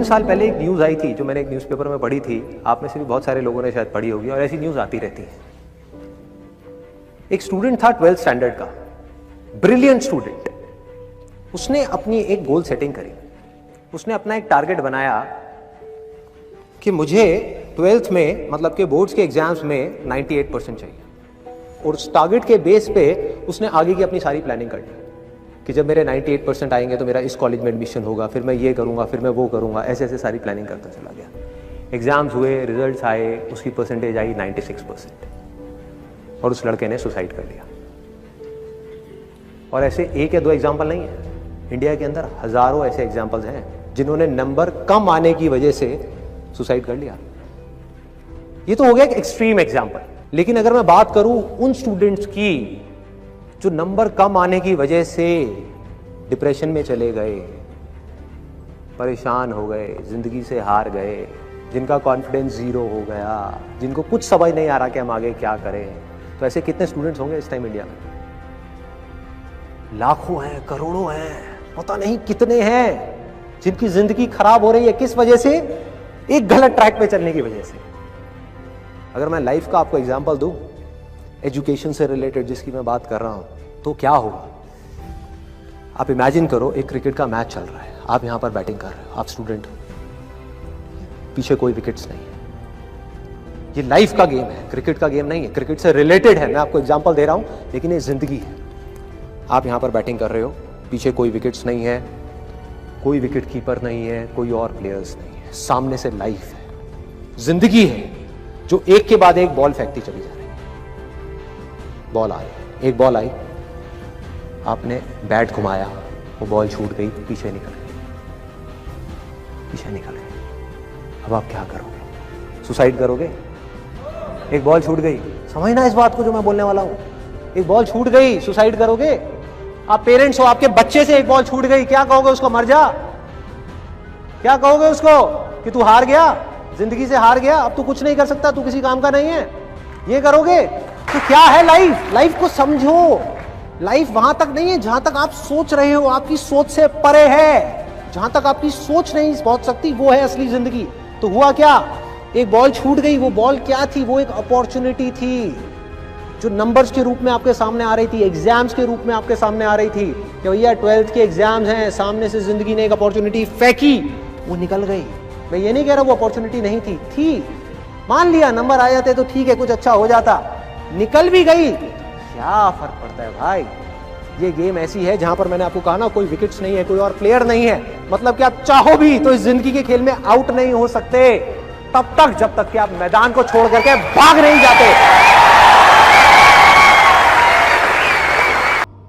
साल पहले एक न्यूज़ आई थी जो मैंने एक न्यूज़पेपर में पढ़ी थी, आप में से भी बहुत सारे लोगों ने शायद पढ़ी होगी और ऐसी न्यूज़ आती रहती है। एक स्टूडेंट था 12th स्टैंडर्ड का, ब्रिलियंट स्टूडेंट। उसने अपनी एक गोल सेटिंग करी, उसने अपना एक टारगेट बनाया कि मुझे 12th में मतलब कि बोर्ड्स के एग्जाम्स में 98% चाहिए, और उस टारगेट के बेस पे उसने आगे की अपनी सारी प्लानिंग कर ली कि जब मेरे 98% आएंगे तो मेरा इस कॉलेज में एडमिशन होगा, फिर मैं ये करूँगा, फिर मैं वो करूँगा, ऐसे ऐसे सारी प्लानिंग करता चला गया। एग्ज़ाम्स हुए, रिजल्ट्स आए, उसकी परसेंटेज आई 96% और उस लड़के ने सुसाइड कर लिया। और ऐसे एक या दो एग्जाम्पल नहीं है, इंडिया के अंदर हज़ारों ऐसे एग्जाम्पल्स हैं जिन्होंने नंबर कम आने की वजह से सुसाइड कर लिया। ये तो हो गया एक एक्सट्रीम एग्जाम्पल, लेकिन अगर मैं बात करूं उन स्टूडेंट्स की जो नंबर कम आने की वजह से डिप्रेशन में चले गए, परेशान हो गए, जिंदगी से हार गए, जिनका कॉन्फिडेंस जीरो हो गया, जिनको कुछ समझ नहीं आ रहा कि हम आगे क्या करें, तो ऐसे कितने स्टूडेंट्स होंगे इस टाइम इंडिया में? लाखों हैं, करोड़ों हैं, पता नहीं कितने हैं जिनकी जिंदगी खराब हो रही है। किस वजह से? एक गलत ट्रैक पे चलने की वजह से। अगर मैं लाइफ का आपको एग्जांपल दूं, एजुकेशन से रिलेटेड जिसकी मैं बात कर रहा हूं, तो क्या होगा? आप इमेजिन करो एक क्रिकेट का मैच चल रहा है, आप यहां पर बैटिंग कर रहे हो, आप स्टूडेंट हो, पीछे कोई विकेट्स नहीं है। ये लाइफ का गेम है, क्रिकेट का गेम नहीं है, क्रिकेट से रिलेटेड है, मैं आपको एग्जांपल दे रहा हूं, लेकिन ये जिंदगी है। आप यहां पर बैटिंग कर रहे हो, पीछे कोई विकेट्स नहीं है, कोई विकेट कीपर नहीं है, कोई और प्लेयर्स नहीं है, सामने से लाइफ है, जिंदगी है जो एक के बाद एक बॉल फेंकती चली जा रही है। बॉल आ रही, एक बॉल आई, आपने बैट घुमाया, वो बॉल छूट गई, पीछे निकल गई, पीछे निकल गई। अब आप क्या करोगे? सुसाइड करोगे? एक बॉल छूट गई, समझना इस बात को जो मैं बोलने वाला हूं, एक बॉल छूट गई, सुसाइड करोगे? आप पेरेंट्स हो, आपके बच्चे से एक बॉल छूट गई, क्या कहोगे उसको? मर जा? क्या कहोगे उसको कि तू हार गया, जिंदगी से हार गया, अब तू कुछ नहीं कर सकता, तू किसी काम का नहीं है? ये करोगे? तो क्या है लाइफ? लाइफ को समझो। लाइफ वहां तक नहीं है जहां तक आप सोच रहे हो, आपकी सोच से परे है। जहां तक आपकी सोच नहीं पहुंच सकती वो है असली जिंदगी। तो हुआ क्या? एक बॉल छूट गई, वो बॉल क्या थी? वो एक अपॉर्चुनिटी थी जो नंबर्स के रूप में आपके सामने आ रही थी, एग्जाम्स के रूप में आपके सामने आ रही थी कि भैया 12th के एग्जाम्स हैं, सामने से जिंदगी ने एक अपॉर्चुनिटी फेंकी, वो निकल गई। मैं ये नहीं कह रहा वो अपॉर्चुनिटी नहीं थी, मान लिया नंबर आ जाते तो ठीक है, कुछ अच्छा हो जाता, निकल भी गई, क्या फर्क पड़ता है भाई? ये गेम ऐसी है जहां पर मैंने आपको कहा ना, कोई विकेट्स नहीं है, कोई और प्लेयर नहीं है, मतलब कि आप चाहो भी तो इस जिंदगी के खेल में आउट नहीं हो सकते तब तक जब तक कि आप मैदान को छोड़ करके भाग नहीं जाते।